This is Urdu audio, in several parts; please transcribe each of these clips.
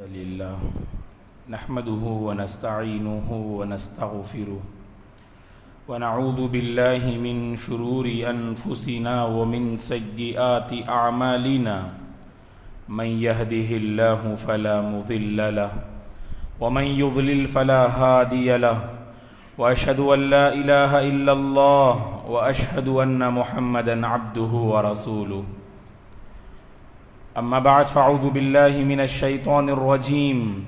لله نحمده ونستعينه ونستغفره ونعوذ بالله من شرور أنفسنا ومن سيئات أعمالنا من يهده الله فلا مضل له ومن يضلل فلا هادي له وأشهد أن لا إله إلا الله وأشهد أن محمدا عبده ورسوله أما بعد فأعوذ بالله من الشيطان الرجيم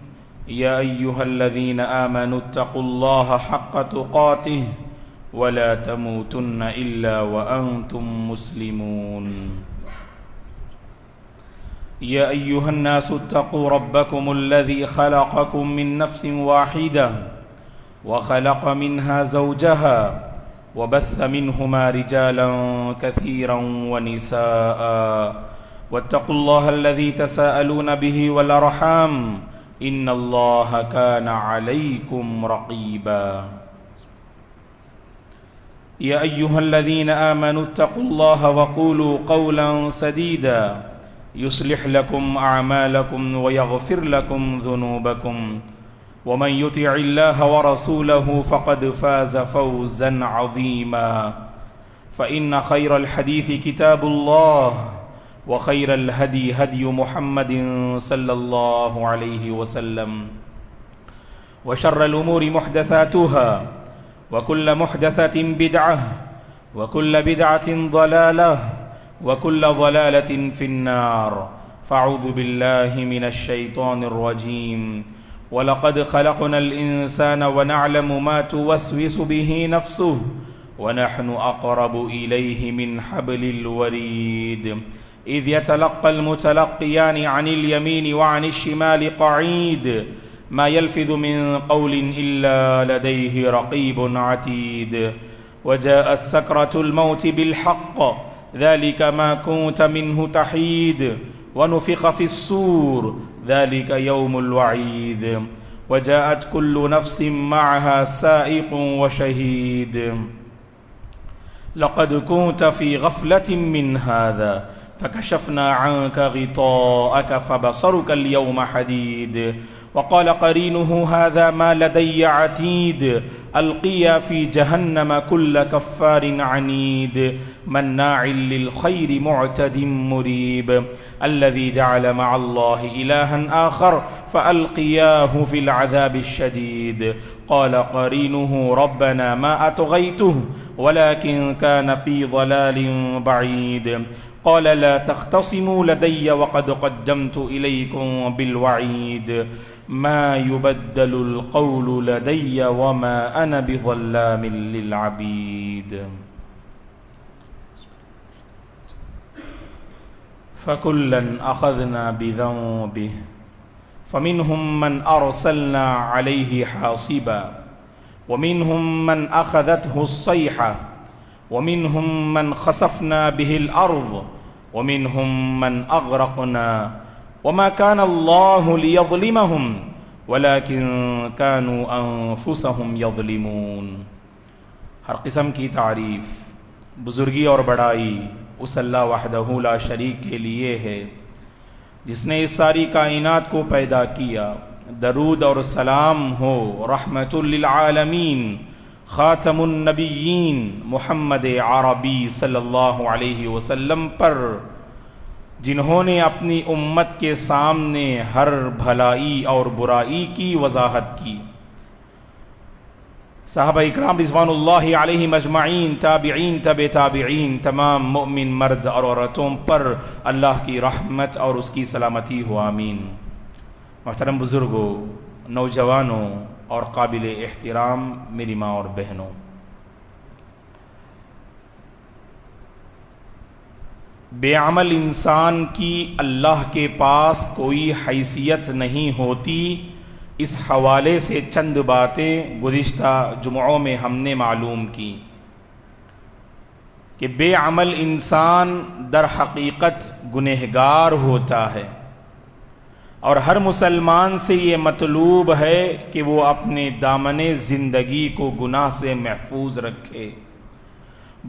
يا أيها الذين آمنوا اتقوا الله حق تقاته ولا تموتن إلا وأنتم مسلمون يا أيها الناس اتقوا ربكم الذي خلقكم من نفس واحدة وخلق منها زوجها وبث منهما رجالا كثيرا ونساء واتقوا الله الذي تساءلون به والأرحام إن الله كان عليكم رقيبا يا أيها الذين آمنوا اتقوا الله وقولوا قولا سديدا يصلح لكم أعمالكم ويغفر لكم ذنوبكم ومن يطع الله ورسوله فقد فاز فوزا عظيما فإن خير الحديث كتاب الله وخير الهدي هدي محمد صلى الله عليه وسلم وشر الأمور محدثاتها وكل محدثة بدعة وكل بدعة ضلالة وكل ضلالة في النار فأعوذ بالله من الشيطان الرجيم ولقد خلقنا الإنسان ونعلم ما توسوس به نفسه ونحن أقرب إليه من حبل الوريد إذ يتلقى المتلقيان عن اليمين وعن الشمال قعيد ما يلفظ من قول إلا لديه رقيب عتيد وجاءت سكرة الموت بالحق ذلك ما كنت منه تحيد ونفخ في الصور ذلك يوم الوعيد وجاءت كل نفس معها سائق وشهيد لقد كنت في غفلة من هذا فكشفنا عنك غطاءك فبصرك اليوم حديد وقال قرينه هذا ما لدي عتيد ألقيا في جهنم كل كفار عنيد مناع للخير معتد مريب الذي جعل مع الله إلها آخر فألقياه في العذاب الشديد قال قرينه ربنا ما أطغيته ولكن كان في ضلال بعيد قال لا تختصموا لدي وقد قدمت إليكم بالوعيد ما يبدل القول لدي وما أنا بظلام للعبيد فكلا أخذنا بذنبه فمنهم من أرسلنا عليه حاصبا ومنهم من أخذته الصيحة ومنهم من خسفنا به الأرض ومنهم من أغرقنا وما كان الله ليظلمهم ولكن كانوا أنفسهم يظلمون ہر قسم کی تعریف بزرگی اور بڑائی اس اللہ وحدہ لا شریک کے لیے ہے جس نے اس ساری کائنات کو پیدا کیا. درود اور سلام ہو رحمت للعالمین خاتم النبیین محمد عربی صلی اللہ علیہ وسلم پر جنہوں نے اپنی امت کے سامنے ہر بھلائی اور برائی کی وضاحت کی. صحابہ اکرام رضوان اللہ علیہم اجمعین، تابعین، تبع تابعین، تمام مؤمن مرد اور عورتوں پر اللہ کی رحمت اور اس کی سلامتی ہو آمین. محترم بزرگوں، نوجوانوں اور قابل احترام میری ماں اور بہنوں، بے عمل انسان کی اللہ کے پاس کوئی حیثیت نہیں ہوتی. اس حوالے سے چند باتیں گزشتہ جمعوں میں ہم نے معلوم کی کہ بے عمل انسان در حقیقت گنہگار ہوتا ہے، اور ہر مسلمان سے یہ مطلوب ہے کہ وہ اپنے دامن زندگی کو گناہ سے محفوظ رکھے.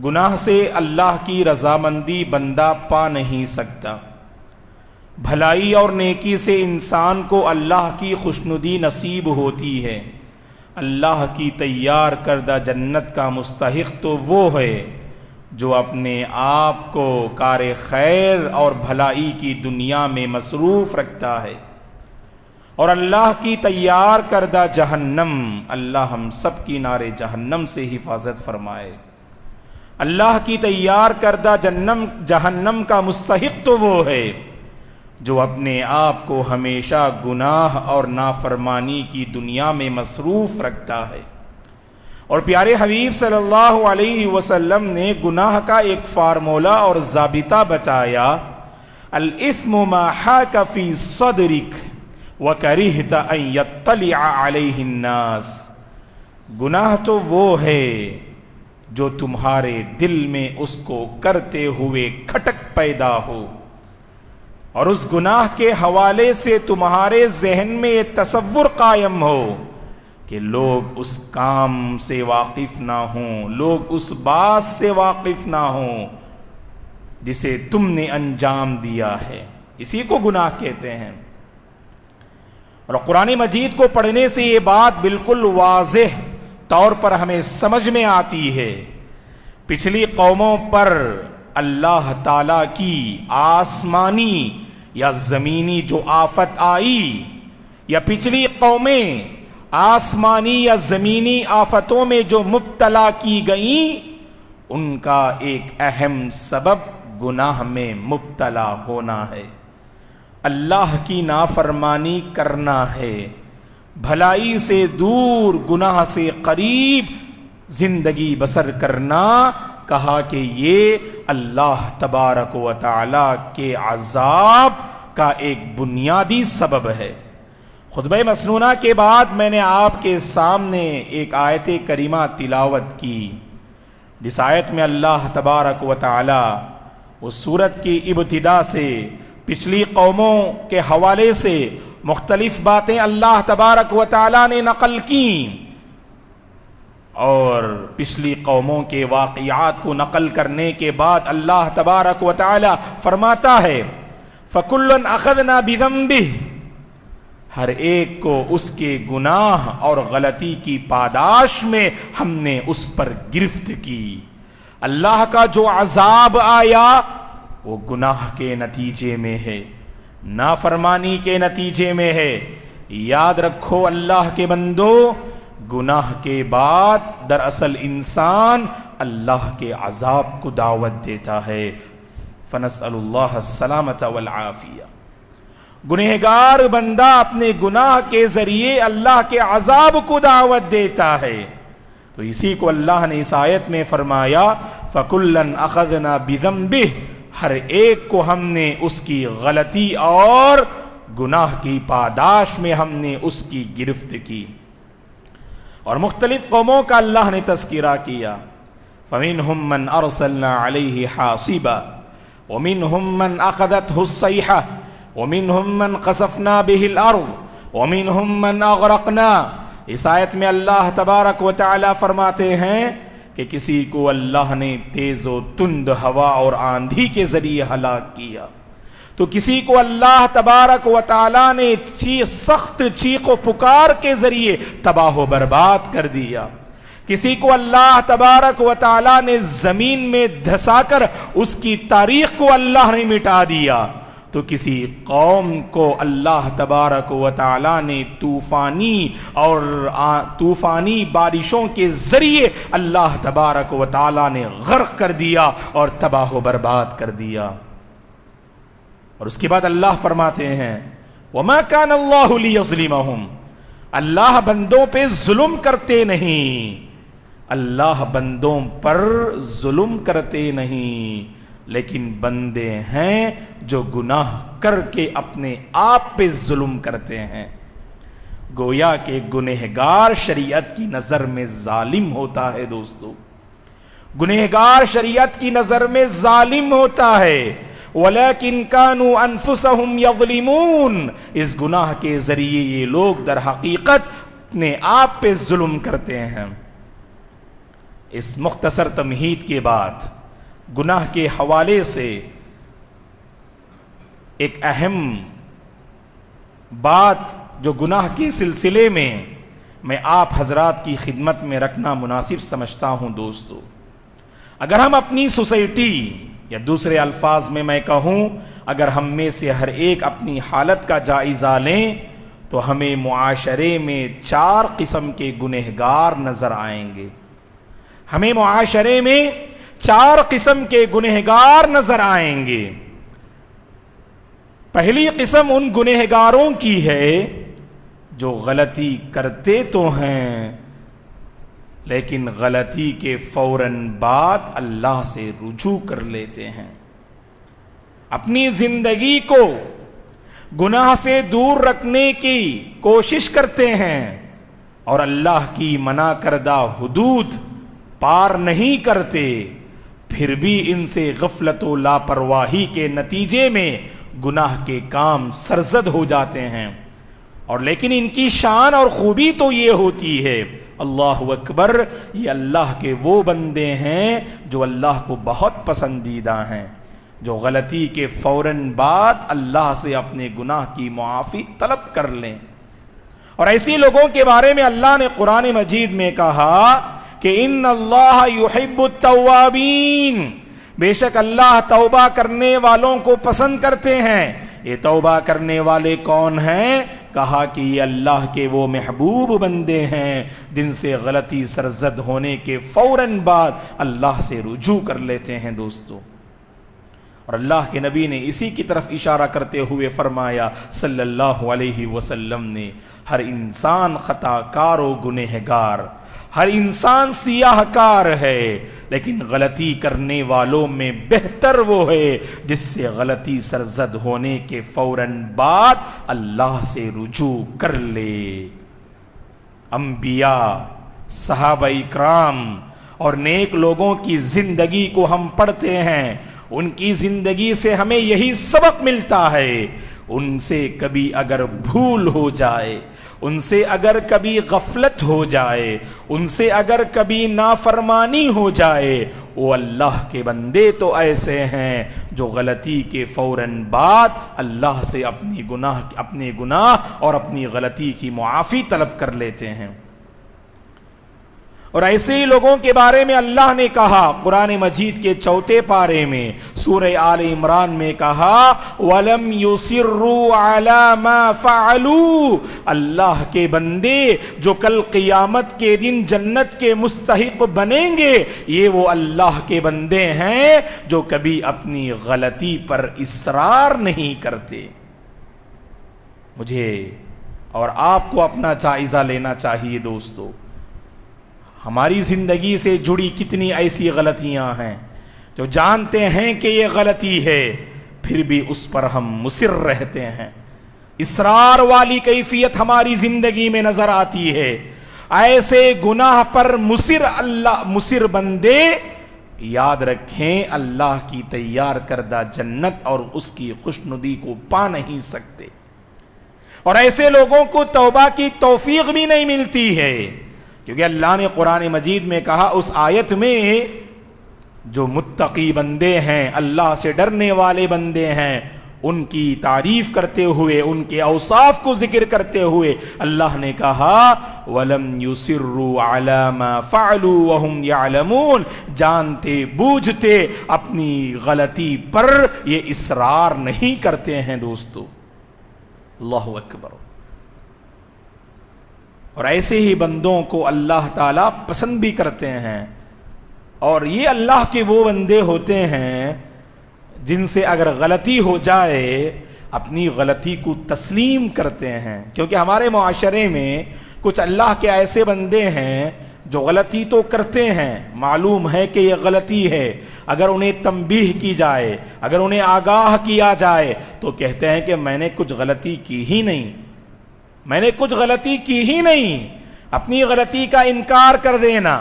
گناہ سے اللہ کی رضامندی بندہ پا نہیں سکتا. بھلائی اور نیکی سے انسان کو اللہ کی خوشنودی نصیب ہوتی ہے۔ اللہ کی تیار کردہ جنت کا مستحق تو وہ ہے جو اپنے آپ کو کار خیر اور بھلائی کی دنیا میں مصروف رکھتا ہے، اور اللہ کی تیار کردہ جہنم، اللہ ہم سب کی نار جہنم سے حفاظت فرمائے۔ اللہ کی تیار کردہ جہنم کا مستحق تو وہ ہے جو اپنے آپ کو ہمیشہ گناہ اور نافرمانی کی دنیا میں مصروف رکھتا ہے۔ اور پیارے حبیب صلی اللہ علیہ وسلم نے گناہ کا ایک فارمولہ اور ضابطہ بتایا، الاثم ما حاک فی صدرک وکرہت ان یطلع علیہ الناس۔ گناہ تو وہ ہے جو تمہارے دل میں اس کو کرتے ہوئے کھٹک پیدا ہو، اور اس گناہ کے حوالے سے تمہارے ذہن میں یہ تصور قائم ہو کہ لوگ اس کام سے واقف نہ ہوں، لوگ اس بات سے واقف نہ ہوں جسے تم نے انجام دیا ہے، اسی کو گناہ کہتے ہیں۔ اور قرآن مجید کو پڑھنے سے یہ بات بالکل واضح طور پر ہمیں سمجھ میں آتی ہے۔ پچھلی قوموں پر اللہ تعالی کی آسمانی یا زمینی جو آفت آئی، یا پچھلی قومیں آسمانی یا زمینی آفتوں میں جو مبتلا کی گئیں، ان کا ایک اہم سبب گناہ میں مبتلا ہونا ہے، اللہ کی نافرمانی کرنا ہے، بھلائی سے دور گناہ سے قریب زندگی بسر کرنا۔ کہا کہ یہ اللہ تبارک و تعالی کے عذاب کا ایک بنیادی سبب ہے۔ خطبہ مسنونہ کے بعد میں نے آپ کے سامنے ایک آیت کریمہ تلاوت کی، جس آیت میں اللہ تبارک و تعالی اس سورت کی ابتدا سے پچھلی قوموں کے حوالے سے مختلف باتیں اللہ تبارک و تعالی نے نقل کیں، اور پچھلی قوموں کے واقعات کو نقل کرنے کے بعد اللہ تبارک و تعالی فرماتا ہے فَكُلًّا أَخَذْنَا بِذَنبِهِ، ہر ایک کو اس کے گناہ اور غلطی کی پاداش میں ہم نے اس پر گرفت کی۔ اللہ کا جو عذاب آیا وہ گناہ کے نتیجے میں ہے، نافرمانی کے نتیجے میں ہے۔ یاد رکھو اللہ کے بندو، گناہ کے بعد دراصل انسان اللہ کے عذاب کو دعوت دیتا ہے۔ فنسأل اللہ السلامۃ والعافیہ۔ گنہگار بندہ اپنے گناہ کے ذریعے اللہ کے عذاب کو دعوت دیتا ہے، تو اسی کو اللہ نے اس آیت میں فرمایا فَكُلًّا أَخَذْنَا بِذَنبِهِ، ہر ایک کو ہم نے اس کی غلطی اور گناہ کی پاداش میں ہم نے اس کی گرفت کی۔ اور مختلف قوموں کا اللہ نے تذکرہ کیا، فَمِنْهُمْ مَنْ أَرْسَلْنَا عَلَيْهِ حَاصِبًا وَمِنْهُمْ مَنْ أَخَذَتْهُ الصَّيْحَةُ وَمِنْهُمْ مَنْ خَسَفْنَا بِهِ الْأَرْضَ وَمِنْهُمْ مَنْ أَغْرَقْنَا۔ اس آیت میں اللہ تبارک و تعالی فرماتے ہیں کہ کسی کو اللہ نے تیز و تند ہوا اور آندھی کے ذریعے ہلاک کیا، تو کسی کو اللہ تبارک و تعالی نے سخت چیخ و پکار کے ذریعے تباہ و برباد کر دیا، کسی کو اللہ تبارک و تعالی نے زمین میں دھسا کر اس کی تاریخ کو اللہ نے مٹا دیا، تو کسی قوم کو اللہ تبارک و تعالی نے طوفانی بارشوں کے ذریعے اللہ تبارک و تعالی نے غرق کر دیا اور تباہ و برباد کر دیا۔ اور اس کے بعد اللہ فرماتے ہیں وَمَا كَانَ اللَّهُ لِيَظْلِمَهُمْ، اللہ بندوں پہ ظلم کرتے نہیں، اللہ بندوں پر ظلم کرتے نہیں، لیکن بندے ہیں جو گناہ کر کے اپنے آپ پہ ظلم کرتے ہیں۔ گویا کہ گنہگار شریعت کی نظر میں ظالم ہوتا ہے۔ دوستو، گنہگار شریعت کی نظر میں ظالم ہوتا ہے، وَلَكِنْ كَانُوا أَنفُسَهُمْ يَظْلِمُونَ، اس گناہ کے ذریعے یہ لوگ در حقیقت اپنے آپ پہ ظلم کرتے ہیں۔ اس مختصر تمہید کے بعد گناہ کے حوالے سے ایک اہم بات جو گناہ کے سلسلے میں آپ حضرات کی خدمت میں رکھنا مناسب سمجھتا ہوں دوستو، اگر ہم اپنی سوسائٹی یا دوسرے الفاظ میں کہوں، اگر ہم میں سے ہر ایک اپنی حالت کا جائزہ لیں تو ہمیں معاشرے میں 4 قسم کے گنہگار نظر آئیں گے۔ ہمیں معاشرے میں 4 قسم کے گنہگار نظر آئیں گے۔ پہلی قسم ان گنہگاروں کی ہے جو غلطی کرتے تو ہیں لیکن غلطی کے فوراً بعد اللہ سے رجوع کر لیتے ہیں، اپنی زندگی کو گناہ سے دور رکھنے کی کوشش کرتے ہیں اور اللہ کی منع کردہ حدود پار نہیں کرتے، پھر بھی ان سے غفلت و لاپرواہی کے نتیجے میں گناہ کے کام سرزد ہو جاتے ہیں۔ اور لیکن ان کی شان اور خوبی تو یہ ہوتی ہے، اللہ اکبر، یہ اللہ کے وہ بندے ہیں جو اللہ کو بہت پسندیدہ ہیں، جو غلطی کے فوراً بعد اللہ سے اپنے گناہ کی معافی طلب کر لیں۔ اور ایسی لوگوں کے بارے میں اللہ نے قرآن مجید میں کہا کہ ان اللہ یحب التوابین، بے شک اللہ توبہ کرنے والوں کو پسند کرتے ہیں۔ یہ توبہ کرنے والے کون ہیں؟ کہا کہ یہ اللہ کے وہ محبوب بندے ہیں جن سے غلطی سرزد ہونے کے فوراً بعد اللہ سے رجوع کر لیتے ہیں دوستو۔ اور اللہ کے نبی نے اسی کی طرف اشارہ کرتے ہوئے فرمایا صلی اللہ علیہ وسلم نے، ہر انسان خطا کار و گنہگار، ہر انسان سیاہ کار ہے، لیکن غلطی کرنے والوں میں بہتر وہ ہے جس سے غلطی سرزد ہونے کے فوراً بعد اللہ سے رجوع کر لے۔ انبیاء، صحابہ اکرام اور نیک لوگوں کی زندگی کو ہم پڑھتے ہیں، ان کی زندگی سے ہمیں یہی سبق ملتا ہے۔ ان سے کبھی اگر بھول ہو جائے، ان سے اگر کبھی غفلت ہو جائے، ان سے اگر کبھی نافرمانی ہو جائے، وہ اللہ کے بندے تو ایسے ہیں جو غلطی کے فوراً بعد اللہ سے اپنے گناہ اور اپنی غلطی کی معافی طلب کر لیتے ہیں۔ اور ایسے ہی لوگوں کے بارے میں اللہ نے کہا قرآن مجید کے 4 پارے میں، سورہ آل عمران میں کہا وَلَمْ يُصِرُّوا عَلَى مَا فَعَلُوا، اللہ کے بندے جو کل قیامت کے دن جنت کے مستحق بنیں گے، یہ وہ اللہ کے بندے ہیں جو کبھی اپنی غلطی پر اصرار نہیں کرتے۔ مجھے اور آپ کو اپنا جائزہ لینا چاہیے دوستو، ہماری زندگی سے جڑی کتنی ایسی غلطیاں ہیں جو جانتے ہیں کہ یہ غلطی ہے پھر بھی اس پر ہم مصر رہتے ہیں، اصرار والی کیفیت ہماری زندگی میں نظر آتی ہے۔ ایسے گناہ پر مصر بندے یاد رکھیں اللہ کی تیار کردہ جنت اور اس کی خوشنودی کو پا نہیں سکتے، اور ایسے لوگوں کو توبہ کی توفیق بھی نہیں ملتی ہے، کیونکہ اللہ نے قرآن مجید میں کہا اس آیت میں جو متقی بندے ہیں، اللہ سے ڈرنے والے بندے ہیں، ان کی تعریف کرتے ہوئے، ان کے اوصاف کو ذکر کرتے ہوئے اللہ نے کہا وَلَمْ يُصِرُّوا عَلَى مَا فَعَلُوا وَهُمْ يَعْلَمُونَ، جانتے بوجھتے اپنی غلطی پر یہ اصرار نہیں کرتے ہیں دوستو۔ اللہ اکبر۔ اور ایسے ہی بندوں کو اللہ تعالیٰ پسند بھی کرتے ہیں، اور یہ اللہ کے وہ بندے ہوتے ہیں جن سے اگر غلطی ہو جائے اپنی غلطی کو تسلیم کرتے ہیں، کیونکہ ہمارے معاشرے میں کچھ اللہ کے ایسے بندے ہیں جو غلطی تو کرتے ہیں، معلوم ہے کہ یہ غلطی ہے، اگر انہیں تنبیہ کی جائے، اگر انہیں آگاہ کیا جائے تو کہتے ہیں کہ میں نے کچھ غلطی کی ہی نہیں، میں نے کچھ غلطی کی ہی نہیں۔ اپنی غلطی کا انکار کر دینا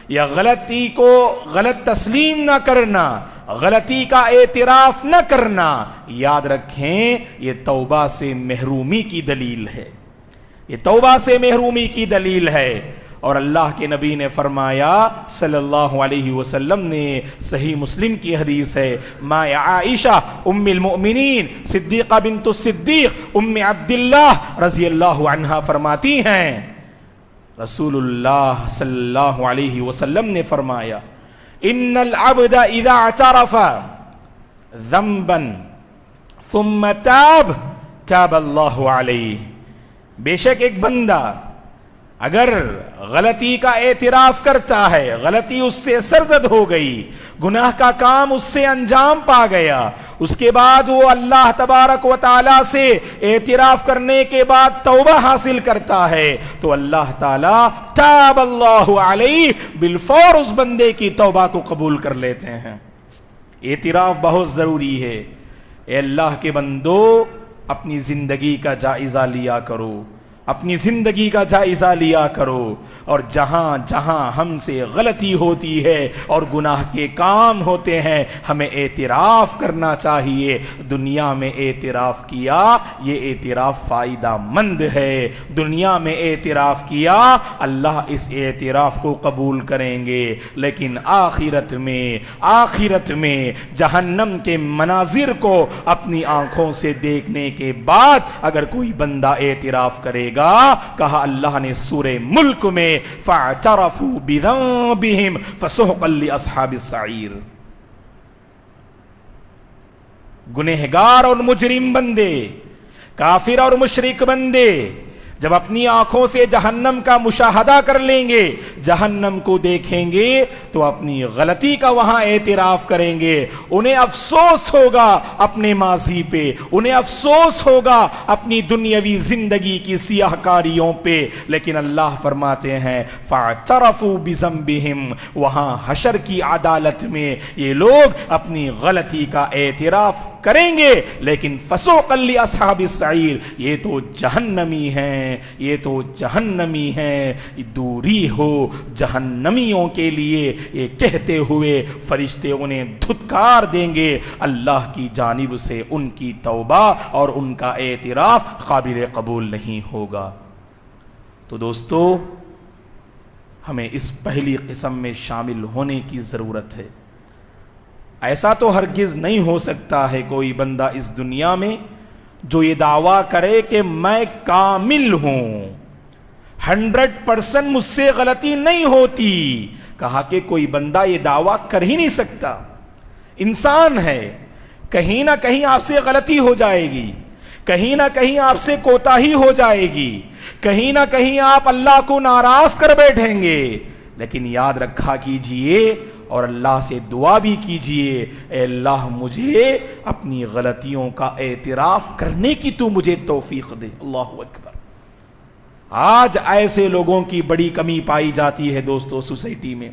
یا غلطی کو غلط تسلیم نہ کرنا، غلطی کا اعتراف نہ کرنا، یاد رکھیں یہ توبہ سے محرومی کی دلیل ہے، یہ توبہ سے محرومی کی دلیل ہے۔ اور اللہ کے نبی نے فرمایا صلی اللہ علیہ وسلم نے، صحیح مسلم کی حدیث ہے، ما عائشہ ام المؤمنین صدیقہ بنت الصدیق ام عبداللہ رضی اللہ عنہا فرماتی ہیں، رسول اللہ صلی اللہ علیہ وسلم نے فرمایا ان العبد اذا اعترف ذنبا ثم تاب تاب اللہ علیہ، بے شک ایک بندہ اگر غلطی کا اعتراف کرتا ہے، غلطی اس سے سرزد ہو گئی، گناہ کا کام اس سے انجام پا گیا، اس کے بعد وہ اللہ تبارک و تعالی سے اعتراف کرنے کے بعد توبہ حاصل کرتا ہے تو اللہ تعالی تاب اللہ علیہ بالفور اس بندے کی توبہ کو قبول کر لیتے ہیں۔ اعتراف بہت ضروری ہے۔ اے اللہ کے بندو، اپنی زندگی کا جائزہ لیا کرو، اپنی زندگی کا جائزہ لیا کرو، اور جہاں جہاں ہم سے غلطی ہوتی ہے اور گناہ کے کام ہوتے ہیں ہمیں اعتراف کرنا چاہیے۔ دنیا میں اعتراف کیا، یہ اعتراف فائدہ مند ہے، دنیا میں اعتراف کیا اللہ اس اعتراف کو قبول کریں گے، لیکن آخرت میں جہنم کے مناظر کو اپنی آنکھوں سے دیکھنے کے بعد اگر کوئی بندہ اعتراف کرے گا، کہا اللہ نے سورہ ملک میں فَاعْتَرَفُوا بِذَنبِهِمْ فَسُحْقًا لِأَصْحَابِ السَّعِيرِ، گنہگار اور مجرم بندے، کافر اور مشرک بندے جب اپنی آنکھوں سے جہنم کا مشاہدہ کر لیں گے، جہنم کو دیکھیں گے تو اپنی غلطی کا وہاں اعتراف کریں گے، انہیں افسوس ہوگا اپنے ماضی پہ، انہیں افسوس ہوگا اپنی دنیاوی زندگی کی سیاہ کاریوں پہ، لیکن اللہ فرماتے ہیں فَاعْتَرَفُوا بِذَنبِهِمْ، وہاں حشر کی عدالت میں یہ لوگ اپنی غلطی کا اعتراف کریں گے، لیکن فَسُحْقًا لِأَصْحَابِ السَّعِيرِ، یہ تو جہنمی ہیں، یہ تو جہنمی ہیں، دوری ہو جہنمیوں کے لیے، یہ کہتے ہوئے فرشتے انہیں دھتکار دیں گے، اللہ کی جانب سے ان کی توبہ اور ان کا اعتراف قابل قبول نہیں ہوگا۔ تو دوستو، ہمیں اس پہلی قسم میں شامل ہونے کی ضرورت ہے۔ ایسا تو ہرگز نہیں ہو سکتا ہے کوئی بندہ اس دنیا میں جو یہ دعویٰ کرے کہ میں کامل ہوں، 100% مجھ سے غلطی نہیں ہوتی۔ کہا کہ کوئی بندہ یہ دعویٰ کر ہی نہیں سکتا، انسان ہے، کہیں نہ کہیں آپ سے غلطی ہو جائے گی، کہیں نہ کہیں آپ سے کوتاہی ہو جائے گی، کہیں نہ کہیں آپ اللہ کو ناراض کر بیٹھیں گے، لیکن یاد رکھا کیجئے اور اللہ سے دعا بھی کیجئے، اے اللہ مجھے اپنی غلطیوں کا اعتراف کرنے کی تو مجھے توفیق دے۔ اللہ اکبر۔ آج ایسے لوگوں کی بڑی کمی پائی جاتی ہے دوستو سوسائٹی میں،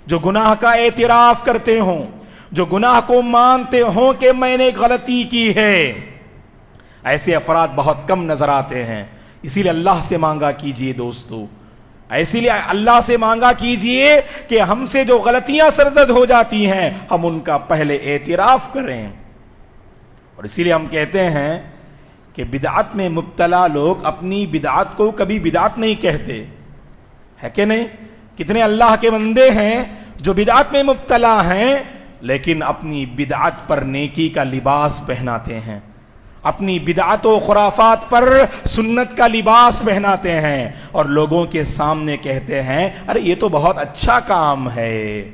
جو گناہ کا اعتراف کرتے ہوں، جو گناہ کو مانتے ہوں کہ میں نے غلطی کی ہے۔ ایسے افراد بہت کم نظر آتے ہیں، اسی لیے اللہ سے مانگا کیجئے دوستو، اسی لیے اللہ سے مانگا کیجئے کہ ہم سے جو غلطیاں سرزد ہو جاتی ہیں ہم ان کا پہلے اعتراف کریں۔ اور اسی لیے ہم کہتے ہیں کہ بدعت میں مبتلا لوگ اپنی بدعت کو کبھی بدعت نہیں کہتے، ہے کہ نہیں؟ کتنے اللہ کے بندے ہیں جو بدعت میں مبتلا ہیں لیکن اپنی بدعت پر نیکی کا لباس پہناتے ہیں، اپنی بدعت و خرافات پر سنت کا لباس پہناتے ہیں اور لوگوں کے سامنے کہتے ہیں ارے یہ تو بہت اچھا کام ہے۔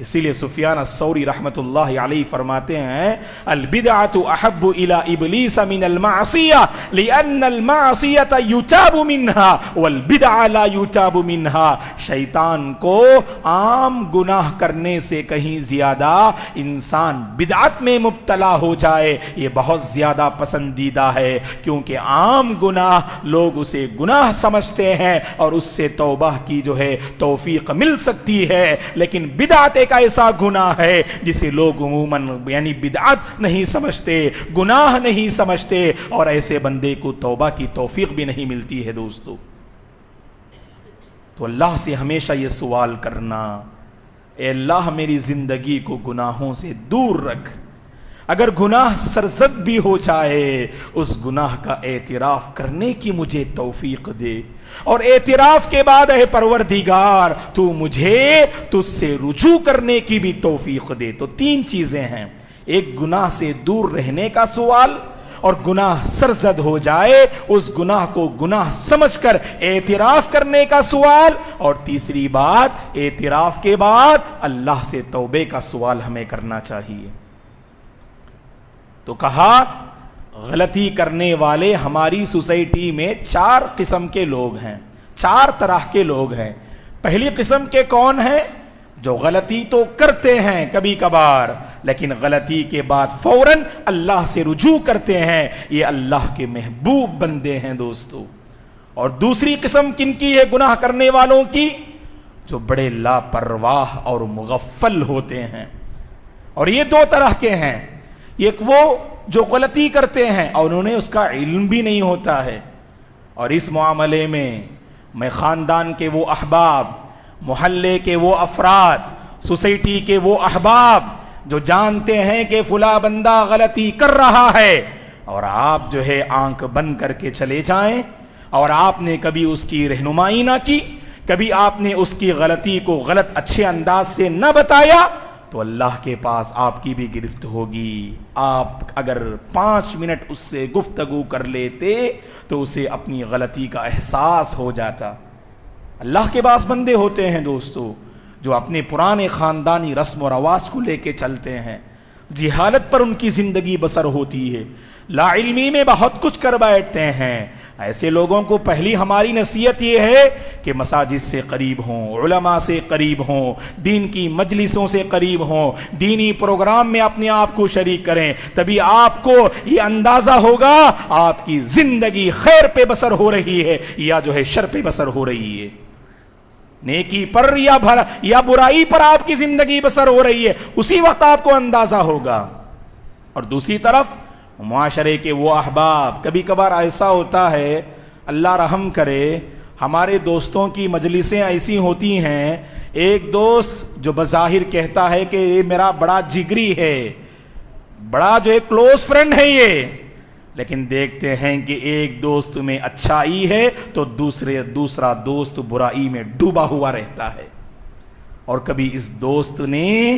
اسی لیے سفیان الثوری رحمت اللہ علیہ فرماتے ہیں البدعۃ احب الی ابلیس من المعصیہ لان المعصیۃ یتاب منها والبدع لا یتاب منها، شیطان کو عام گناہ کرنے سے کہیں زیادہ انسان بدعت میں مبتلا ہو جائے یہ بہت زیادہ پسندیدہ ہے، کیونکہ عام گناہ لوگ اسے گناہ سمجھتے ہیں اور اس سے توبہ کی جو ہے توفیق مل سکتی ہے، لیکن بدعت ایک ایسا گناہ ہے جسے لوگ عموماً یعنی بدعت نہیں سمجھتے، گناہ نہیں سمجھتے، اور ایسے بندے کو توبہ کی توفیق بھی نہیں ملتی ہے دوستو۔ تو اللہ سے ہمیشہ یہ سوال کرنا، اے اللہ میری زندگی کو گناہوں سے دور رکھ، اگر گناہ سرزد بھی ہو چاہے اس گناہ کا اعتراف کرنے کی مجھے توفیق دے، اور اعتراف کے بعد اے پروردگار تو مجھے تجھ سے رجوع کرنے کی بھی توفیق دے۔ تو تین چیزیں ہیں، ایک گناہ سے دور رہنے کا سوال، اور گناہ سرزد ہو جائے اس گناہ کو گناہ سمجھ کر اعتراف کرنے کا سوال، اور تیسری بات اعتراف کے بعد اللہ سے توبے کا سوال ہمیں کرنا چاہیے۔ تو کہا غلطی کرنے والے ہماری سوسائٹی میں 4 قسم کے لوگ ہیں، 4 طرح کے لوگ ہیں۔ پہلی قسم کے کون ہیں؟ جو غلطی تو کرتے ہیں کبھی کبھار، لیکن غلطی کے بعد فوراً اللہ سے رجوع کرتے ہیں، یہ اللہ کے محبوب بندے ہیں دوستو۔ اور دوسری قسم کن کی ہے گناہ کرنے والوں کی؟ جو بڑے لاپرواہ اور مغفل ہوتے ہیں۔ اور یہ 2 طرح کے ہیں، ایک وہ جو غلطی کرتے ہیں اور انہوں نے اس کا علم بھی نہیں ہوتا ہے، اور اس معاملے میں خاندان کے وہ احباب، محلے کے وہ افراد، سوسائٹی کے وہ احباب جو جانتے ہیں کہ فلاں بندہ غلطی کر رہا ہے، اور آپ جو ہے آنکھ بند کر کے چلے جائیں، اور آپ نے کبھی اس کی رہنمائی نہ کی، کبھی آپ نے اس کی غلطی کو غلط اچھے انداز سے نہ بتایا، تو اللہ کے پاس آپ کی بھی گرفت ہوگی۔ آپ اگر 5 منٹ اس سے گفتگو کر لیتے تو اسے اپنی غلطی کا احساس ہو جاتا۔ اللہ کے پاس بندے ہوتے ہیں دوستو جو اپنے پرانے خاندانی رسم و رواج کو لے کے چلتے ہیں، جہالت پر ان کی زندگی بسر ہوتی ہے، لا علمی میں بہت کچھ کر بیٹھتے ہیں۔ ایسے لوگوں کو پہلی ہماری نصیحت یہ ہے کہ مساجد سے قریب ہوں، علماء سے قریب ہوں، دین کی مجلسوں سے قریب ہوں، دینی پروگرام میں اپنے آپ کو شریک کریں، تبھی آپ کو یہ اندازہ ہوگا آپ کی زندگی خیر پہ بسر ہو رہی ہے یا جو ہے شر پہ بسر ہو رہی ہے، نیکی پر یا برائی پر آپ کی زندگی بسر ہو رہی ہے، اسی وقت آپ کو اندازہ ہوگا۔ اور دوسری طرف معاشرے کے وہ احباب، کبھی کبھار ایسا ہوتا ہے، اللہ رحم کرے، ہمارے دوستوں کی مجلسیں ایسی ہوتی ہیں، ایک دوست جو بظاہر کہتا ہے کہ یہ میرا بڑا جگری ہے، بڑا جو ہے کلوز فرینڈ ہے یہ، لیکن دیکھتے ہیں کہ ایک دوست میں اچھائی ہے تو دوسرا دوست برائی میں ڈوبا ہوا رہتا ہے۔ اور کبھی اس دوست نے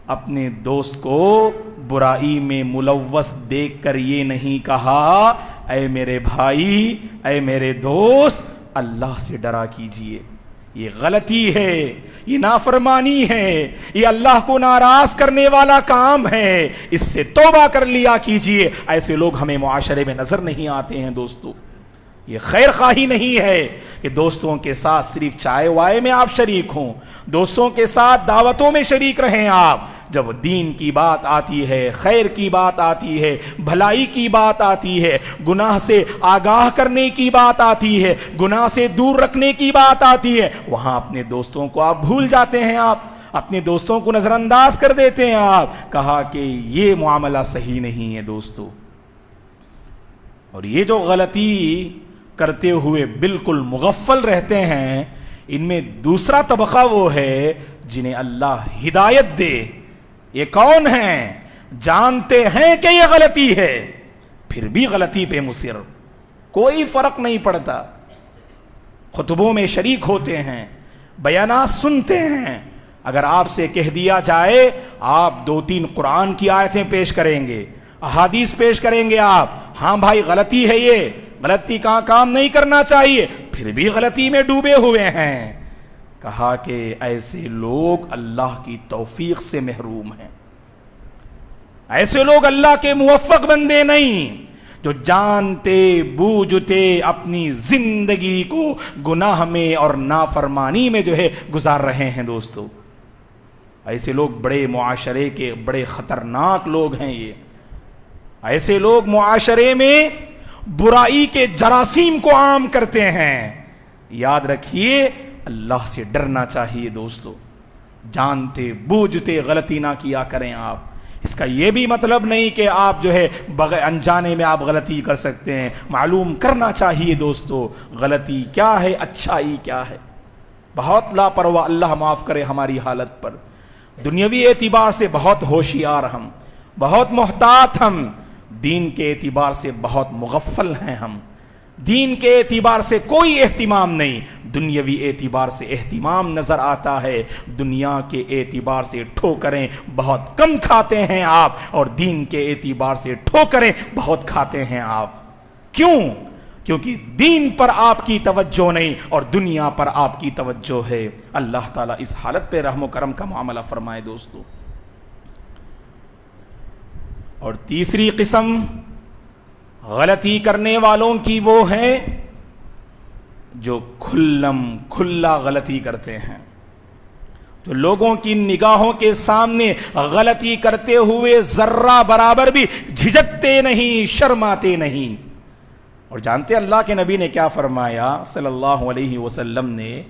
اپنے دوست کو برائی میں ملوث دیکھ کر یہ نہیں کہا اے میرے بھائی، اے میرے دوست، اللہ سے ڈرا کیجئے، یہ غلطی ہے، یہ نافرمانی ہے، یہ اللہ کو ناراض کرنے والا کام ہے، اس سے توبہ کر لیا کیجئے۔ ایسے لوگ ہمیں معاشرے میں نظر نہیں آتے ہیں دوستو۔ یہ خیر خواہی نہیں ہے کہ دوستوں کے ساتھ صرف چائے وائے میں آپ شریک ہوں، دوستوں کے ساتھ دعوتوں میں شریک رہیں آپ۔ جب دین کی بات آتی ہے، خیر کی بات آتی ہے، بھلائی کی بات آتی ہے، گناہ سے آگاہ کرنے کی بات آتی ہے، گناہ سے دور رکھنے کی بات آتی ہے، وہاں اپنے دوستوں کو آپ بھول جاتے ہیں، آپ اپنے دوستوں کو نظر انداز کر دیتے ہیں۔ آپ کہا کہ یہ معاملہ صحیح نہیں ہے دوستو۔ اور یہ جو غلطی کرتے ہوئے بالکل مغفل رہتے ہیں، ان میں دوسرا طبقہ وہ ہے جنہیں اللہ ہدایت دے۔ یہ کون ہیں؟ جانتے ہیں کہ یہ غلطی ہے پھر بھی غلطی پہ مصر، کوئی فرق نہیں پڑتا، خطبوں میں شریک ہوتے ہیں، بیانات سنتے ہیں۔ اگر آپ سے کہہ دیا جائے آپ 2-3 قرآن کی آیتیں پیش کریں گے، احادیث پیش کریں گے، آپ ہاں بھائی غلطی ہے، یہ غلطی کا کام نہیں کرنا چاہیے، پھر بھی غلطی میں ڈوبے ہوئے ہیں۔ کہا کہ ایسے لوگ اللہ کی توفیق سے محروم ہیں، ایسے لوگ اللہ کے موفق بندے نہیں، جو جانتے بوجھتے اپنی زندگی کو گناہ میں اور نافرمانی میں جو ہے گزار رہے ہیں دوستو۔ ایسے لوگ بڑے معاشرے کے بڑے خطرناک لوگ ہیں۔ یہ ایسے لوگ معاشرے میں برائی کے جراثیم کو عام کرتے ہیں۔ یاد رکھیے اللہ سے ڈرنا چاہیے دوستو، جانتے بوجھتے غلطی نہ کیا کریں آپ۔ اس کا یہ بھی مطلب نہیں کہ آپ جو ہے بغیر انجانے میں آپ غلطی کر سکتے ہیں، معلوم کرنا چاہیے دوستو غلطی کیا ہے، اچھائی کیا ہے۔ بہت لاپرواہ، اللہ معاف کرے ہماری حالت پر، دنیاوی اعتبار سے بہت ہوشیار ہم، بہت محتاط ہم، دین کے اعتبار سے بہت مغفل ہیں ہم، دین کے اعتبار سے کوئی اہتمام نہیں، دنیاوی اعتبار سے اہتمام نظر آتا ہے، دنیا کے اعتبار سے ٹھوکریں بہت کم کھاتے ہیں آپ، اور دین کے اعتبار سے ٹھوکریں بہت کھاتے ہیں آپ۔ کیوں؟ کیونکہ دین پر آپ کی توجہ نہیں اور دنیا پر آپ کی توجہ ہے۔ اللہ تعالیٰ اس حالت پہ رحم و کرم کا معاملہ فرمائے دوستو۔ اور تیسری قسم غلطی کرنے والوں کی وہ ہے جو کھلا غلطی کرتے ہیں، جو لوگوں کی نگاہوں کے سامنے غلطی کرتے ہوئے ذرہ برابر بھی جھجکتے نہیں، شرماتے نہیں۔ اور جانتے اللہ کے نبی نے کیا فرمایا صلی اللہ علیہ وسلم نے؟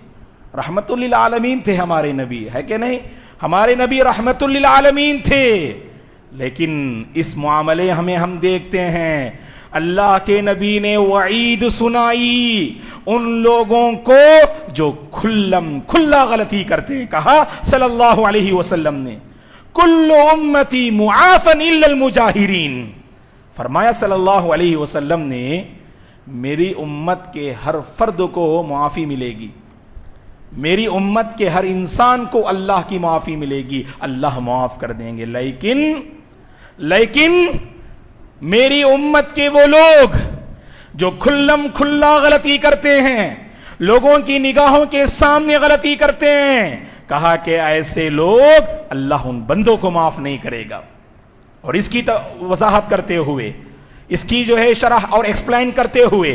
رحمت للعالمین تھے ہمارے نبی، ہے کہ نہیں؟ ہمارے نبی رحمت للعالمین تھے، لیکن اس معاملے ہم دیکھتے ہیں اللہ کے نبی نے وعید سنائی ان لوگوں کو جو کھلا غلطی کرتے ہیں۔ کہا صلی اللہ علیہ وسلم نے کل امتی معافن الا المجاہرین، فرمایا صلی اللہ علیہ وسلم نے میری امت کے ہر فرد کو معافی ملے گی، میری امت کے ہر انسان کو اللہ کی معافی ملے گی، اللہ معاف کر دیں گے، لیکن میری امت کے وہ لوگ جو کھلا غلطی کرتے ہیں، لوگوں کی نگاہوں کے سامنے غلطی کرتے ہیں، کہا کہ ایسے لوگ اللہ ان بندوں کو معاف نہیں کرے گا۔ اور اس کی وضاحت کرتے ہوئے، اس کی جو ہے شرح اور ایکسپلین کرتے ہوئے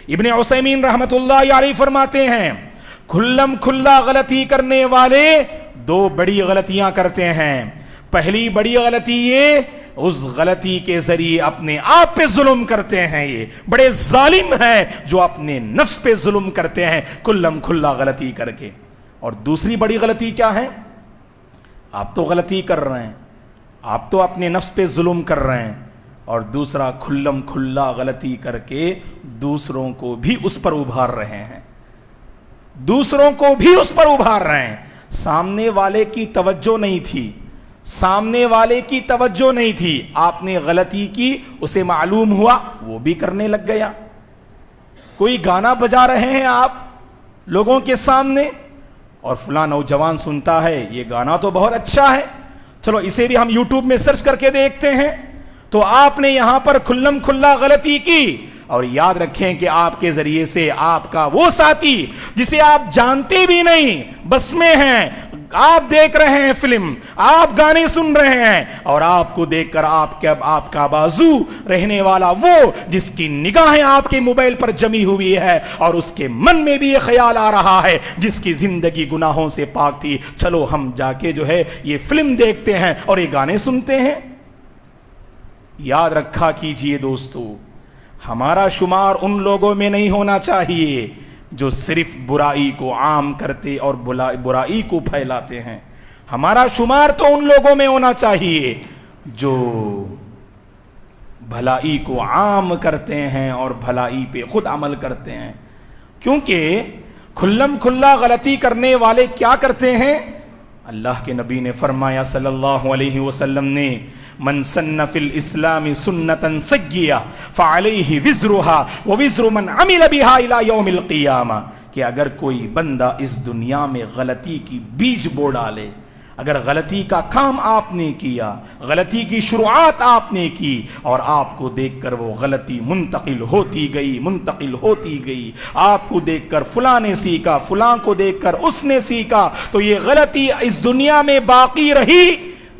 ابن عثیمین رحمت اللہ علیہ فرماتے ہیں کھلا غلطی کرنے والے دو بڑی غلطیاں کرتے ہیں۔ پہلی بڑی غلطی یہ، اس غلطی کے ذریعے اپنے آپ پہ ظلم کرتے ہیں، یہ بڑے ظالم ہیں جو اپنے نفس پہ ظلم کرتے ہیں کھلا غلطی کر کے۔ اور دوسری بڑی غلطی کیا ہے؟ آپ تو غلطی کر رہے ہیں، آپ تو اپنے نفس پہ ظلم کر رہے ہیں، اور دوسرا کھلا غلطی کر کے دوسروں کو بھی اس پر ابھار رہے ہیں، دوسروں کو بھی اس پر ابھار رہے ہیں۔ سامنے والے کی توجہ نہیں تھی، سامنے والے کی توجہ نہیں تھی، آپ نے غلطی کی، اسے معلوم ہوا، وہ بھی کرنے لگ گیا۔ کوئی گانا بجا رہے ہیں آپ لوگوں کے سامنے، اور فلاں نوجوان سنتا ہے یہ گانا تو بہت اچھا ہے، چلو اسے بھی ہم یوٹیوب میں سرچ کر کے دیکھتے ہیں، تو آپ نے یہاں پر کھلا غلطی کی۔ اور یاد رکھیں کہ آپ کے ذریعے سے آپ کا وہ ساتھی جسے آپ جانتے بھی نہیں، بس میں ہیں، آپ دیکھ رہے ہیں فلم، آپ گانے سن رہے ہیں، اور آپ کو دیکھ کر آپ کا بازو رہنے والا وہ جس کی نگاہیں آپ کے موبائل پر جمی ہوئی ہے، اور اس کے من میں بھی یہ خیال آ رہا ہے جس کی زندگی گناہوں سے پاک تھی، چلو ہم جا کے جو ہے یہ فلم دیکھتے ہیں اور یہ گانے سنتے ہیں۔ یاد رکھا کیجئے دوستو، ہمارا شمار ان لوگوں میں نہیں ہونا چاہیے جو صرف برائی کو عام کرتے اور برائی کو پھیلاتے ہیں، ہمارا شمار تو ان لوگوں میں ہونا چاہیے جو بھلائی کو عام کرتے ہیں اور بھلائی پہ خود عمل کرتے ہیں۔ کیونکہ کھلا غلطی کرنے والے کیا کرتے ہیں؟ اللہ کے نبی نے فرمایا صلی اللہ علیہ وسلم نے من سن فی الاسلام سنتا سیئہ فعلیہ وزرها ووزر من عمل بها الى یوم القیامہ، کہ اگر کوئی بندہ اس دنیا میں غلطی کی بیج بو ڈالے، اگر غلطی کا کام آپ نے کیا، غلطی کی شروعات آپ نے کی، اور آپ کو دیکھ کر وہ غلطی منتقل ہوتی گئی، آپ کو دیکھ کر فلاں نے سیکھا، فلاں کو دیکھ کر اس نے سیکھا، تو یہ غلطی اس دنیا میں باقی رہی۔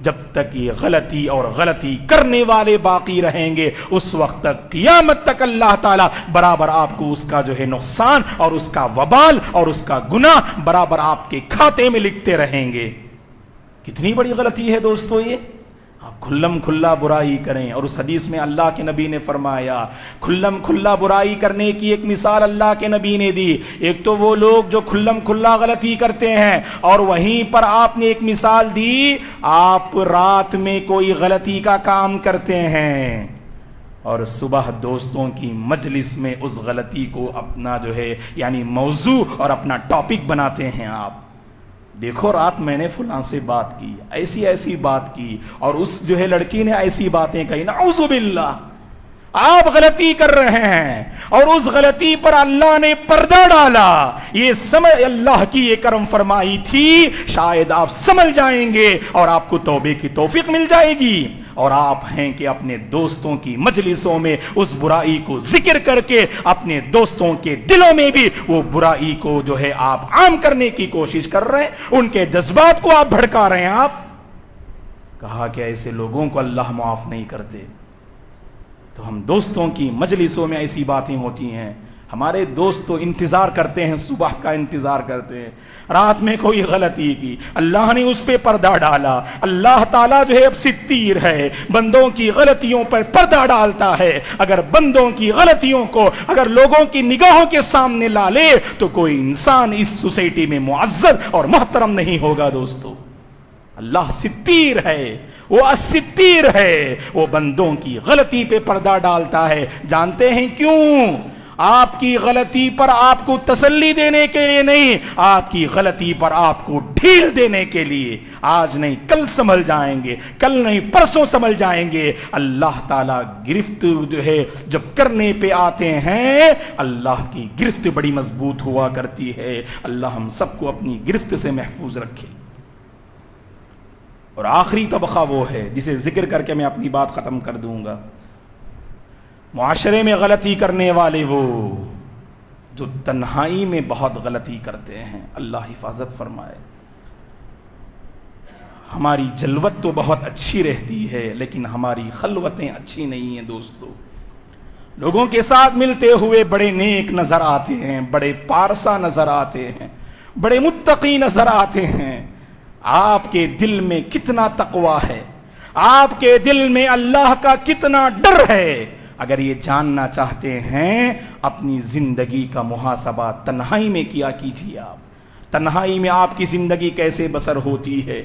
جب تک یہ غلطی اور غلطی کرنے والے باقی رہیں گے، اس وقت تک قیامت تک اللہ تعالیٰ برابر آپ کو اس کا جو ہے نقصان اور اس کا وبال اور اس کا گناہ برابر آپ کے کھاتے میں لکھتے رہیں گے۔ کتنی بڑی غلطی ہے دوستو یہ، آپ کھلا برائی کریں۔ اور اس حدیث میں اللہ کے نبی نے فرمایا کھلا برائی کرنے کی ایک مثال اللہ کے نبی نے دی، ایک تو وہ لوگ جو کھلا غلطی کرتے ہیں، اور وہیں پر آپ نے ایک مثال دی، آپ رات میں کوئی غلطی کا کام کرتے ہیں اور صبح دوستوں کی مجلس میں اس غلطی کو اپنا جو ہے یعنی موضوع اور اپنا ٹاپک بناتے ہیں۔ آپ دیکھو رات میں نے فلاں سے بات کی، ایسی ایسی بات کی، اور اس جو ہے لڑکی نے ایسی باتیں کہی، نعوذ باللہ آپ غلطی کر رہے ہیں اور اس غلطی پر اللہ نے پردہ ڈالا. یہ سمجھ اللہ کی یہ کرم فرمائی تھی، شاید آپ سمجھ جائیں گے اور آپ کو توبے کی توفیق مل جائے گی. اور آپ ہیں کہ اپنے دوستوں کی مجلسوں میں اس برائی کو ذکر کر کے اپنے دوستوں کے دلوں میں بھی وہ برائی کو جو ہے آپ عام کرنے کی کوشش کر رہے ہیں، ان کے جذبات کو آپ بھڑکا رہے ہیں. آپ کہا کہ ایسے لوگوں کو اللہ معاف نہیں کرتے. تو ہم دوستوں کی مجلسوں میں ایسی باتیں ہوتی ہیں، ہمارے دوست تو انتظار کرتے ہیں، صبح کا انتظار کرتے ہیں، رات میں کوئی غلطی کی، اللہ نے اس پہ پردہ ڈالا. اللہ تعالیٰ جو ہے اب ستیر ہے، بندوں کی غلطیوں پر پردہ ڈالتا ہے. اگر بندوں کی غلطیوں کو اگر لوگوں کی نگاہوں کے سامنے لا لے تو کوئی انسان اس سوسائٹی میں معزز اور محترم نہیں ہوگا. دوستو اللہ ستیر ہے، وہ الستیر ہے، وہ بندوں کی غلطی پہ پردہ ڈالتا ہے. جانتے ہیں کیوں؟ آپ کی غلطی پر آپ کو تسلی دینے کے لیے نہیں، آپ کی غلطی پر آپ کو ڈھیل دینے کے لیے. آج نہیں کل سنبھل جائیں گے، کل نہیں پرسوں سنبھل جائیں گے. اللہ تعالیٰ گرفت جو ہے جب کرنے پہ آتے ہیں، اللہ کی گرفت بڑی مضبوط ہوا کرتی ہے. اللہ ہم سب کو اپنی گرفت سے محفوظ رکھے. اور آخری طبقہ وہ ہے جسے ذکر کر کے میں اپنی بات ختم کر دوں گا. معاشرے میں غلطی کرنے والے وہ جو تنہائی میں بہت غلطی کرتے ہیں. اللہ حفاظت فرمائے. ہماری جلوت تو بہت اچھی رہتی ہے لیکن ہماری خلوتیں اچھی نہیں ہیں. دوستو لوگوں کے ساتھ ملتے ہوئے بڑے نیک نظر آتے ہیں، بڑے پارسا نظر آتے ہیں، بڑے متقی نظر آتے ہیں. آپ کے دل میں کتنا تقویٰ ہے، آپ کے دل میں اللہ کا کتنا ڈر ہے. اگر یہ جاننا چاہتے ہیں اپنی زندگی کا محاسبہ تنہائی میں کیا کیجیے. آپ تنہائی میں آپ کی زندگی کیسے بسر ہوتی ہے،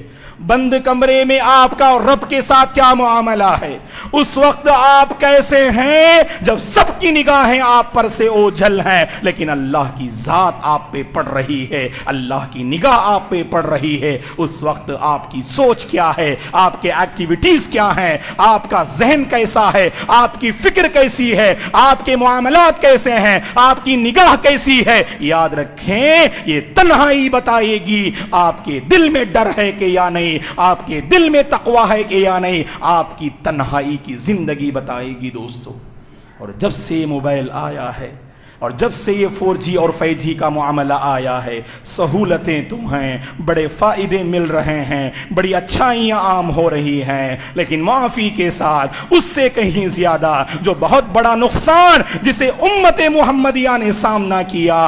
بند کمرے میں آپ کا اور رب کے ساتھ کیا معاملہ ہے، اس وقت آپ کیسے ہیں جب سب کی نگاہیں آپ پر سے اوجھل ہیں لیکن اللہ کی ذات آپ پہ پڑ رہی ہے، اللہ کی نگاہ آپ پہ پڑ رہی ہے. اس وقت آپ کی سوچ کیا ہے، آپ کے ایکٹیویٹیز کیا ہیں، آپ کا ذہن کیسا ہے، آپ کی فکر کیسی ہے، آپ کے معاملات کیسے ہیں، آپ کی نگاہ کیسی ہے. یاد رکھیں یہ تنہائی بتائے گی آپ کے دل میں ڈر ہے کہ یا نہیں، آپ کے دل میں تقویٰ ہے کہ یا نہیں. آپ کی تنہائی کی زندگی بتائے گی. دوستو اور جب سے موبائل آیا ہے اور جب سے یہ 4G اور 5G کا معاملہ آیا ہے، سہولتیں تو ہیں، بڑے فائدے مل رہے ہیں، بڑی اچھائیاں عام ہو رہی ہیں، لیکن معافی کے ساتھ اس سے کہیں زیادہ جو بہت بڑا نقصان جسے امت محمدیہ نے سامنا کیا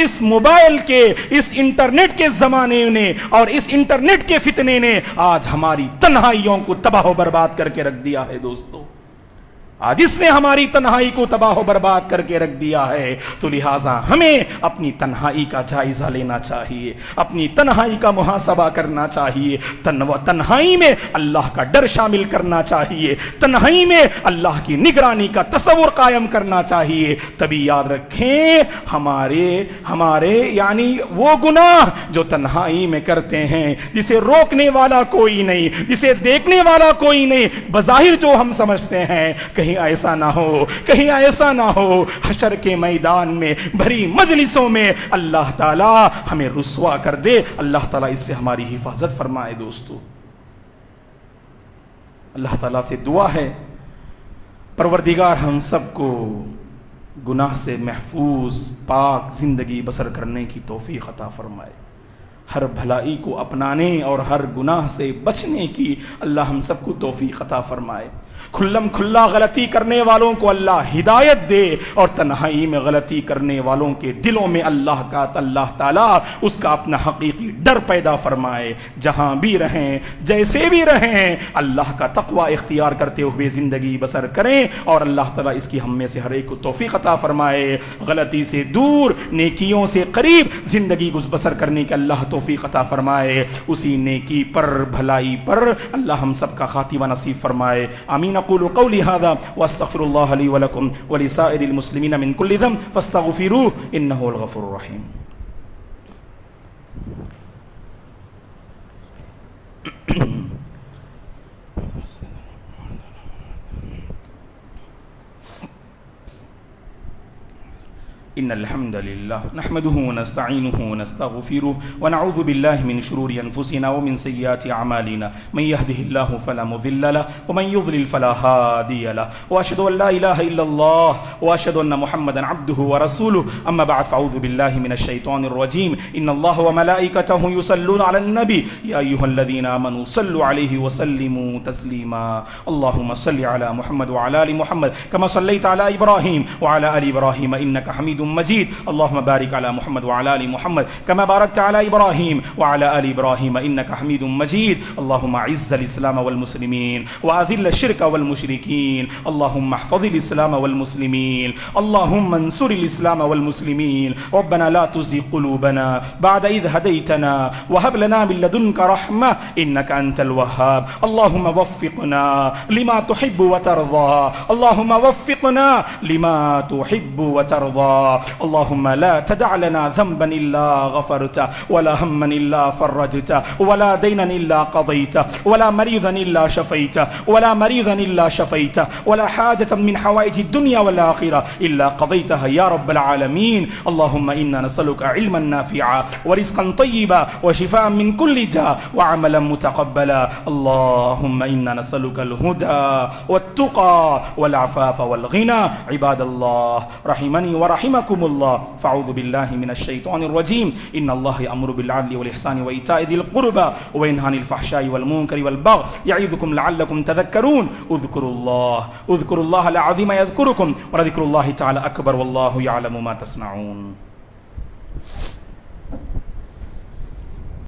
اس موبائل کے، اس انٹرنیٹ کے زمانے نے اور اس انٹرنیٹ کے فتنے نے آج ہماری تنہائیوں کو تباہ و برباد کر کے رکھ دیا ہے. دوستو آج اس نے ہماری تنہائی کو تباہ و برباد کر کے رکھ دیا ہے. تو لہٰذا ہمیں اپنی تنہائی کا جائزہ لینا چاہیے، اپنی تنہائی کا محاسبہ کرنا چاہیے. تنہائی میں اللہ کا ڈر شامل کرنا چاہیے، تنہائی میں اللہ کی نگرانی کا تصور قائم کرنا چاہیے. تبھی یاد رکھیں ہمارے یعنی وہ گناہ جو تنہائی میں کرتے ہیں، جسے روکنے والا کوئی نہیں، جسے دیکھنے والا کوئی نہیں، بظاہر جو ہم سمجھتے ہیں، کہیں ایسا نہ ہو، کہیں ایسا نہ ہو حشر کے میدان میں بھری مجلسوں میں اللہ تعالیٰ ہمیں رسوا کر دے. اللہ تعالیٰ اس سے ہماری حفاظت فرمائے. دوستو اللہ تعالیٰ سے دعا ہے پروردگار ہم سب کو گناہ سے محفوظ پاک زندگی بسر کرنے کی توفیق عطا فرمائے، ہر بھلائی کو اپنانے اور ہر گناہ سے بچنے کی اللہ ہم سب کو توفیق عطا فرمائے. کھلم کھلا غلطی کرنے والوں کو اللہ ہدایت دے اور تنہائی میں غلطی کرنے والوں کے دلوں میں اللہ تعالیٰ اس کا اپنا حقیقی ڈر پیدا فرمائے. جہاں بھی رہیں، جیسے بھی رہیں، اللہ کا تقوی اختیار کرتے ہوئے زندگی بسر کریں اور اللہ تعالیٰ اس کی ہم میں سے ہر ایک کو توفیق عطا فرمائے. غلطی سے دور، نیکیوں سے قریب زندگی بسر کرنے کے اللہ توفیق عطا فرمائے. اسی نیکی پر، بھلائی پر اللہ ہم سب کا خاتمہ نصیب فرمائے. آمین. اقول قولي هذا واستغفر الله لي ولكم ولسائر المسلمين من كل ذنب فاستغفروه انه هو الغفور الرحيم. إن الحمد لله نحمده ونستعينه ونستغفره ونعوذ بالله من شرور أنفسنا ومن سيئات أعمالنا من يهده الله فلا مضل له ومن يضلل فلا هادي له وأشهد أن لا إله إلا الله وأشهد أن محمدا عبده ورسوله أما بعد فأعوذ بالله من الشيطان الرجيم إن الله وملائكته يصلون على النبي يا أيها الذين آمنوا صلوا عليه وسلموا تسليما اللهم صل على محمد وعلى آل محمد كما صليت على إبراهيم وعلى آل إبراهيم إنك حميد مجيد اللهم بارك على محمد وعلى آل محمد كما باركت على إبراهيم وعلى آل إبراهيم إنك حميد مجيد اللهم أعز الإسلام والمسلمين وأذل الشرك والمشركين اللهم احفظ الإسلام والمسلمين اللهم انصر الإسلام والمسلمين ربنا لا تزغ قلوبنا بعد إذ هديتنا وهب لنا من لدنك رحمة إنك أنت الوهاب اللهم وفقنا لما تحب وترضى اللهم وفقنا لما تحب وترضى اللهم لا تدع لنا ذنبا إلا غفرته ولا هما إلا فرجته ولا دينا إلا قضيته ولا مريضا إلا شفيته ولا مريضا إلا شفيته ولا حاجة من حوائج الدنيا والآخرة إلا قضيتها يا رب العالمين اللهم إنا نسألك علما نافعا ورزقا طيبا وشفاء من كل داء وعملا متقبلا اللهم إنا نسألك الهدى والتقى والعفاف والغنى عباد الله رحمني ورحمكم الله فأعوذ بالله من الشيطان الرجيم إن الله يأمر بالعدل والإحسان وإيتاء ذي القربى وينهى عن الفحشاء والمنكر والبغي يعظكم لعلكم تذكرون اذكروا الله العظيم يذكركم ولذكر الله تعالى أكبر والله يعلم ما تصنعون